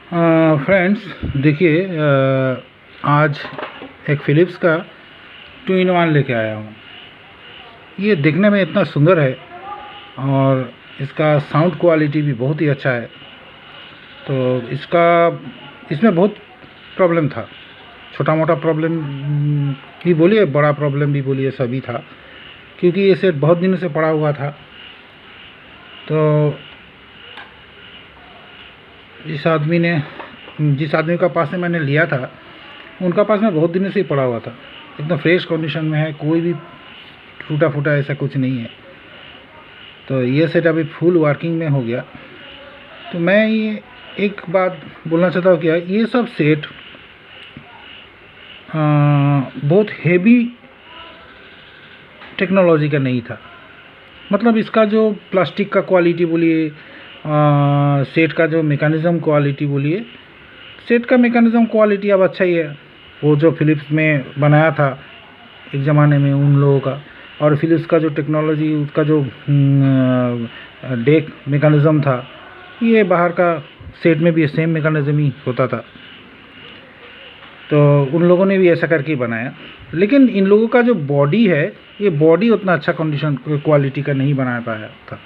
Friends देखिए, आज एक फ़िलिप्स का 2-in-1 लेके आया हूँ। ये दिखने में इतना सुंदर है और इसका साउंड क्वालिटी भी बहुत ही अच्छा है। तो इसमें बहुत प्रॉब्लम था, छोटा मोटा प्रॉब्लम भी बोलिए, बड़ा प्रॉब्लम भी बोलिए, सभी था। क्योंकि ये सेट बहुत दिनों से पड़ा हुआ था। तो जिस आदमी का पास से मैंने लिया था, उनका पास में बहुत दिनों से ही पड़ा हुआ था, एकदम फ्रेश कंडीशन में है, कोई भी टूटा फूटा ऐसा कुछ नहीं है। तो ये सेट अभी फुल वर्किंग में हो गया। तो मैं ये एक बात बोलना चाहता हूँ, क्या ये सब सेट बहुत हेवी टेक्नोलॉजी का नहीं था। मतलब इसका जो प्लास्टिक का क्वालिटी बोलिए, सेट का जो मैकेनिज़्म क्वालिटी बोलिए, सेट का मैकेनिज़्म क्वालिटी अब अच्छा ही है। वो जो फ़िलिप्स में बनाया था एक ज़माने में उन लोगों का, और फ़िलिप्स का जो टेक्नोलॉजी, उसका जो डेक मैकेनिज़्म था, ये बाहर का सेट में भी सेम मैकेनिज़्म ही होता था। तो उन लोगों ने भी ऐसा करके बनाया। लेकिन इन लोगों का जो बॉडी है, ये बॉडी उतना अच्छा कंडीशन क्वालिटी का नहीं बना पाया था।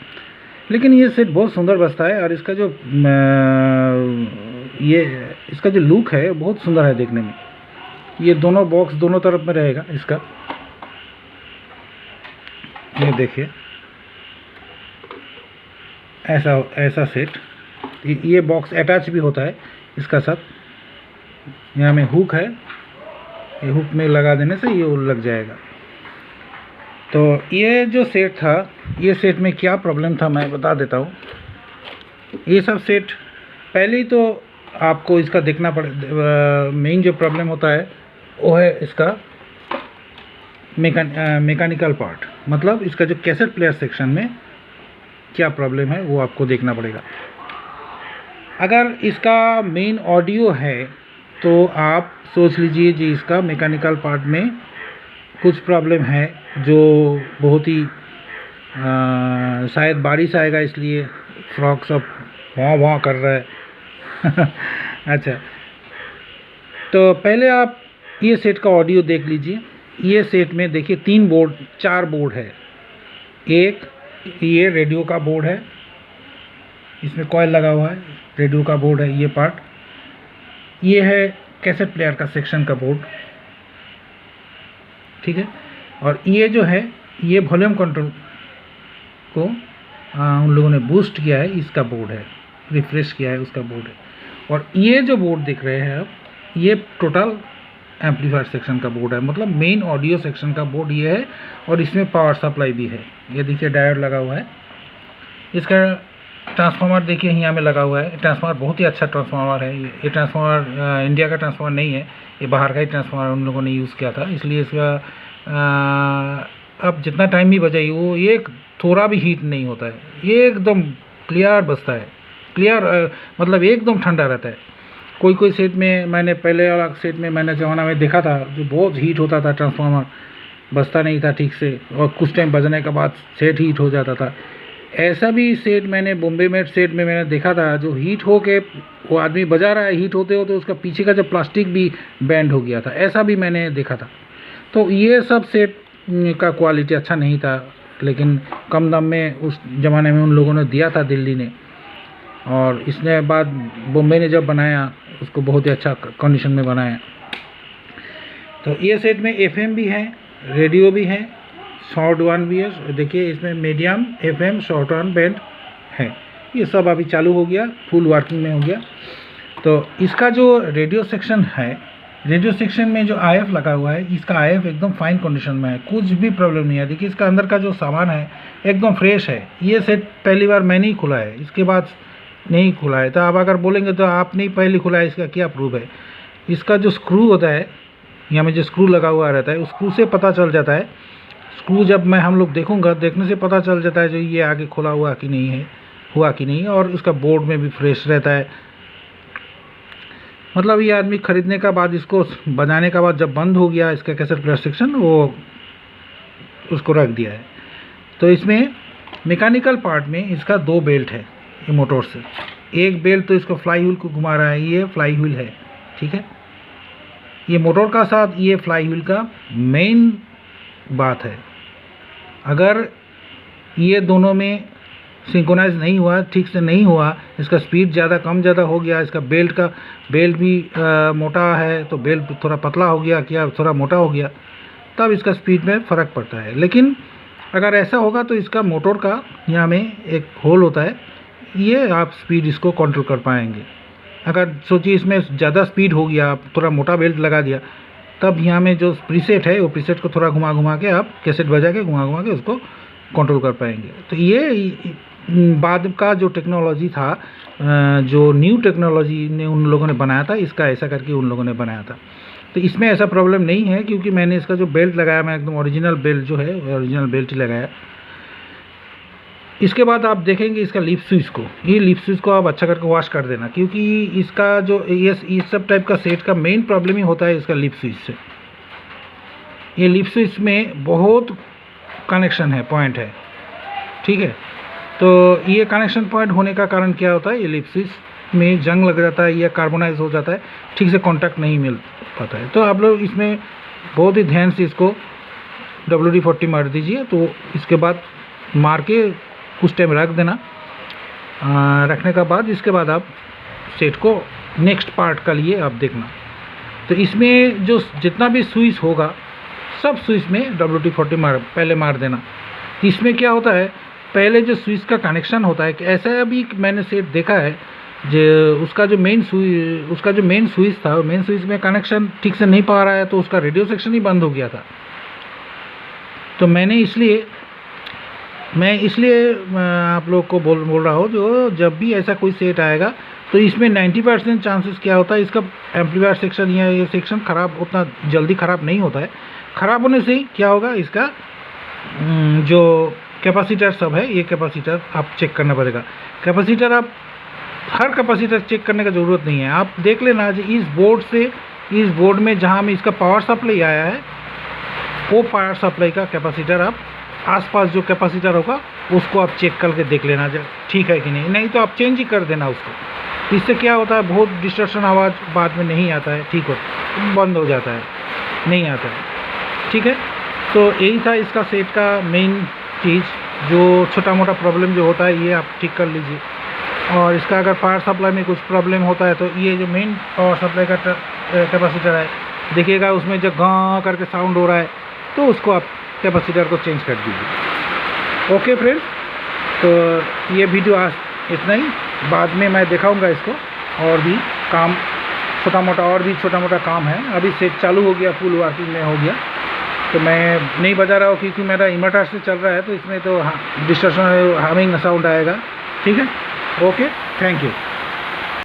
लेकिन ये सेट बहुत सुंदर बजता है, और इसका जो लुक है बहुत सुंदर है देखने में। ये दोनों बॉक्स दोनों तरफ में रहेगा इसका। ये देखिए, ऐसा सेट, ये बॉक्स अटैच भी होता है इसका साथ। यहाँ में हुक है, ये हुक में लगा देने से ये लग जाएगा। तो ये जो सेट था, ये सेट में क्या प्रॉब्लम था मैं बता देता हूँ। ये सब सेट पहले ही तो आपको इसका देखना पड़े। मेन जो प्रॉब्लम होता है वो है इसका मैकेनिकल पार्ट, मतलब इसका जो कैसेट प्लेयर सेक्शन में क्या प्रॉब्लम है वो आपको देखना पड़ेगा। अगर इसका मेन ऑडियो है तो आप सोच लीजिए जी इसका मैकेनिकल पार्ट में कुछ प्रॉब्लम है, जो बहुत ही शायद बारिश आएगा इसलिए फ्रॉक सब वाँ कर रहा है। अच्छा, तो पहले आप ये सेट का ऑडियो देख लीजिए। ये सेट में देखिए 4 बोर्ड है। एक ये रेडियो का बोर्ड है, इसमें कॉइल लगा हुआ है, रेडियो का बोर्ड है ये पार्ट। ये है कैसेट प्लेयर का सेक्शन का बोर्ड, ठीक है। और ये जो है, ये वॉल्यूम कंट्रोल को उन लोगों ने बूस्ट किया है, इसका बोर्ड है, रिफ्रेश किया है उसका बोर्ड है। और ये जो बोर्ड दिख रहे हैं आप, ये टोटल एम्पलीफायर सेक्शन का बोर्ड है, मतलब मेन ऑडियो सेक्शन का बोर्ड ये है। और इसमें पावर सप्लाई भी है, ये देखिए डायोड लगा हुआ है। इसका ट्रांसफार्मर देखिए यहाँ में लगा हुआ है। ट्रांसफार्मर बहुत ही अच्छा ट्रांसफार्मर है। ये ट्रांसफार्मर इंडिया का ट्रांसफार्मर नहीं है, ये बाहर का ही ट्रांसफार्मर उन लोगों ने यूज़ किया था, इसलिए इसका अब जितना टाइम भी बजाइए वो एक थोड़ा भी हीट नहीं होता है, ये एकदम क्लियर बजता है। क्लियर मतलब एकदम ठंडा रहता है। कोई सेट में मैंने पहले वाला सेट में मैंने ज़माना में देखा था, जो बहुत हीट होता था, ट्रांसफार्मर बजता नहीं था ठीक से, और कुछ टाइम बजने के बाद सेट हीट हो जाता था। ऐसा भी सेट मैंने बॉम्बे मेड सेट में मैंने देखा था, जो हीट हो के वो आदमी बजा रहा है, हीट होते होते उसका पीछे का जो प्लास्टिक भी बैंड हो गया था, ऐसा भी मैंने देखा था। तो ये सब सेट का क्वालिटी अच्छा नहीं था, लेकिन कम दाम में उस ज़माने में उन लोगों ने दिया था दिल्ली ने, और इसने बाद बॉम्बे ने जब बनाया उसको बहुत ही अच्छा कंडीशन में बनाया। तो ये सेट में FM भी है, रेडियो भी है, शॉर्ट वन भी है। देखिए इसमें medium FM short one band है। ये सब अभी चालू हो गया, फुल वर्किंग में हो गया। तो इसका जो रेडियो सेक्शन है, रेडियो सेक्शन में जो IF लगा हुआ है, इसका IF एकदम फाइन कंडीशन में है, कुछ भी प्रॉब्लम नहीं है। देखिए इसका अंदर का जो सामान है एकदम फ्रेश है। ये सेट पहली बार मैंने ही खुला है, इसके बाद नहीं खुला है। तो आप अगर बोलेंगे तो आपने ही पहले खुला है, इसका क्या प्रूफ है। इसका जो स्क्रू होता है, यहाँ में जो स्क्रू लगा हुआ रहता है, उस स्क्रू से पता चल जाता है। स्क्रू जब हम लोग देखने से पता चल जाता है जो ये आगे खुला हुआ कि नहीं है, हुआ कि नहीं। और इसका बोर्ड में भी फ्रेश रहता है। मतलब ये आदमी ख़रीदने का बाद, इसको बजाने का बाद जब बंद हो गया इसका कैसेट प्लेयर सेक्शन, वो उसको रख दिया है। तो इसमें मैकेनिकल पार्ट में इसका 2 बेल्ट है, ये मोटर से। एक बेल्ट तो इसको फ्लाई व्हील को घुमा रहा है, ये फ्लाई व्हील है, ठीक है। ये मोटर का साथ ये फ्लाई व्हील का मेन बात है। अगर ये दोनों में सिंक्रोनाइज नहीं हुआ, ठीक से नहीं हुआ, इसका स्पीड ज़्यादा कम ज़्यादा हो गया, इसका बेल्ट भी मोटा है तो बेल्ट थोड़ा पतला हो गया, क्या थोड़ा मोटा हो गया, तब इसका स्पीड में फ़र्क पड़ता है। लेकिन अगर ऐसा होगा तो इसका मोटर का यहाँ में एक होल होता है, ये आप स्पीड इसको कंट्रोल कर पाएंगे। अगर सोचिए इसमें ज़्यादा स्पीड हो गया, आप थोड़ा मोटा बेल्ट लगा दिया, तब यहाँ में जो प्रीसेट है वो प्रीसेट को थोड़ा घुमा घुमा के आप कैसेट बजा के घुमा घुमा के उसको कंट्रोल कर पाएंगे। तो ये बाद का जो टेक्नोलॉजी था, जो न्यू टेक्नोलॉजी ने उन लोगों ने बनाया था, इसका ऐसा करके उन लोगों ने बनाया था। तो इसमें ऐसा प्रॉब्लम नहीं है, क्योंकि मैंने इसका जो बेल्ट लगाया, मैं एकदम ओरिजिनल बेल्ट जो है ओरिजिनल बेल्ट ही लगाया। इसके बाद आप देखेंगे इसका लिप स्विच को, ये लिप स्विच को आप अच्छा करके वॉश कर देना, क्योंकि इसका जो ये सब टाइप का सेट का मेन प्रॉब्लम ही होता है इसका लिप स्विच से। ये लिप स्विच में बहुत कनेक्शन है, पॉइंट है, ठीक है। तो ये कनेक्शन पॉइंट होने का कारण क्या होता है, ये लिप स्विच में जंग लग जाता है या कार्बोनाइज हो जाता है, ठीक से कांटेक्ट नहीं मिल पाता है। तो आप लोग इसमें बहुत ही ध्यान से इसको WD-40 मार दीजिए। तो इसके बाद मार के कुछ टाइम रख देना। रखने का बाद इसके बाद आप सेट को नेक्स्ट पार्ट का लिए आप देखना। तो इसमें जो जितना भी स्विच होगा सब स्विच में WD-40 पहले मार देना। इसमें क्या होता है, पहले जो स्विच का कनेक्शन होता है, ऐसा भी मैंने सेट देखा है जो उसका जो मेन स्विच था, मेन स्विच में कनेक्शन ठीक से नहीं पा रहा है, तो उसका रेडियो सेक्शन ही बंद हो गया था। तो मैं इसलिए आप लोग को बोल रहा हूँ, जो जब भी ऐसा कोई सेट आएगा तो इसमें 90% चांसेस क्या होता है, इसका एम्पलीफायर सेक्शन या ये सेक्शन ख़राब उतना जल्दी ख़राब नहीं होता है। ख़राब होने से क्या होगा, इसका जो कैपेसिटर सब है, ये कैपेसिटर आप चेक करना पड़ेगा। कैपेसिटर आप हर कैपेसिटर चेक करने का ज़रूरत नहीं है। आप देख लेना जी इस बोर्ड में जहाँ में इसका पावर सप्लाई आया है, वो पावर सप्लाई का कैपेसिटर आप आसपास जो कैपेसिटर होगा उसको आप चेक करके देख लेना ठीक है कि नहीं तो आप चेंज ही कर देना उसको। इससे क्या होता है, बहुत डिस्टर्शन आवाज़ बाद में नहीं आता है, ठीक हो बंद हो जाता है, नहीं आता है, ठीक है। तो यही था इसका सेट का मेन चीज़। जो छोटा मोटा प्रॉब्लम जो होता है ये आप ठीक कर लीजिए। और इसका अगर पावर सप्लाई में कुछ प्रॉब्लम होता है तो ये जो मेन पावर सप्लाई का कैपेसिटर है, देखिएगा उसमें जब गाँ करके साउंड हो रहा है तो उसको आप कैपेसिटर को चेंज कर दीजिए। ओके फ्रेंड्स, तो ये वीडियो आज इतना ही। बाद में मैं दिखाऊंगा इसको और भी काम, छोटा मोटा काम है। अभी सेट चालू हो गया, फुल वर्किंग में हो गया, तो मैं नहीं बजा रहा हूँ क्योंकि मेरा इन्वर्टर से चल रहा है, तो इसमें तो डिस्टर्शन हमिंग साउंड आएगा, ठीक है। Okay, thank you.